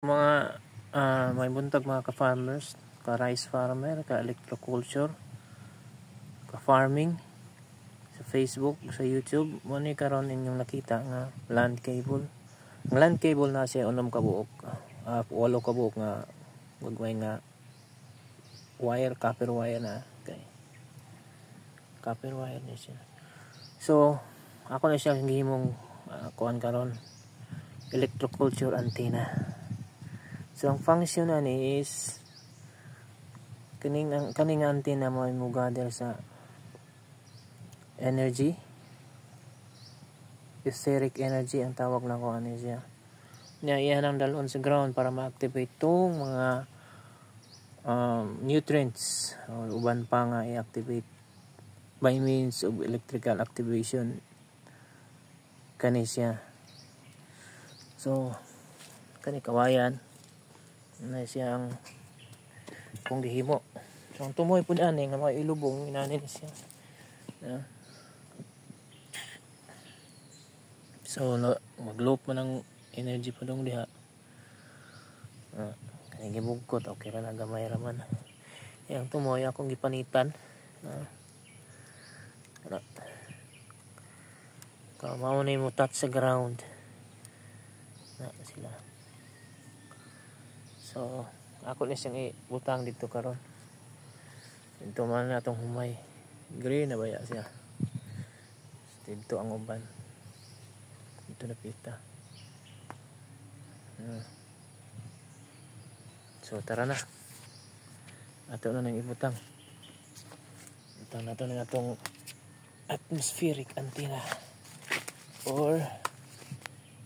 Mga may buntag mga ka-farmers, ka-rice farmer, ka-electroculture, ka-farming sa Facebook, sa YouTube. Mo ni karon inyong nakita nga land cable. Ang land cable na siya unom ka buok, 8 ka buok nga gagawin nga wire, copper wire na kay copper wire ni siya. So ako na siya gihimong kuan karon electroculture antenna. So ang function na ni is kaning antenna mo ay gather sa energy, etheric energy ang tawag na ko ani siya. Iyan ang dalon sa ground para ma-activate tong mga nutrients o uban pa nga i-activate by means of electrical activation kani siya. So kani kawayan na siyang kung gihimo. So ang tumoy pud ani nga mga ilubong inani siya. So mag-loop man ang energy pa dong diha. Kani gibugkot okay ra na gamay ra man. Yang tumoy akong gipanitan. Mao na mo touch sa ground. Na sila. So ako na siyang ibutang dito karon. Dito man na itong humay. Green na baya siya. Dito ang uban. Dito na pita. So tara na. Ato na nang ibutang. Ibutang na ito na itong atmospheric antenna or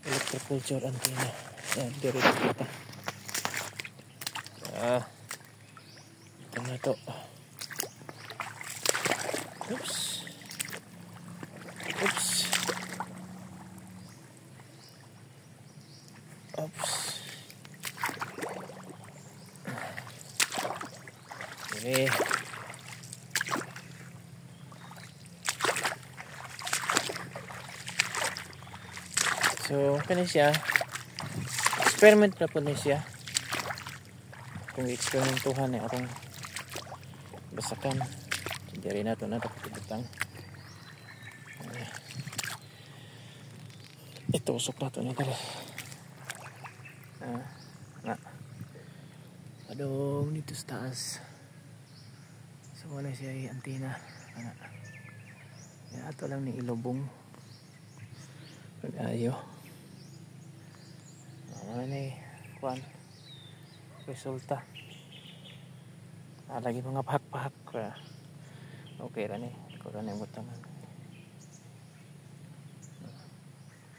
electroculture antenna. Yan, direct kita. Ito na ito. Oops. Oops. Oops. Okay. So, kani siya. Experiment na po na siya. Kung eksperimentuhan na akong basakan. Hindi rin nato na tapos okay. Ito usok na ito na dali. Padong dito sa taas. So wala siya yung antenna. Ato lang ni ilubong. Pag-ayo. Ano ni kuan resulta. Lagi mga pahak-pahak. Okay ra ni. Ikaw ra na yung butangan.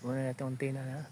Muna na itong antenna na.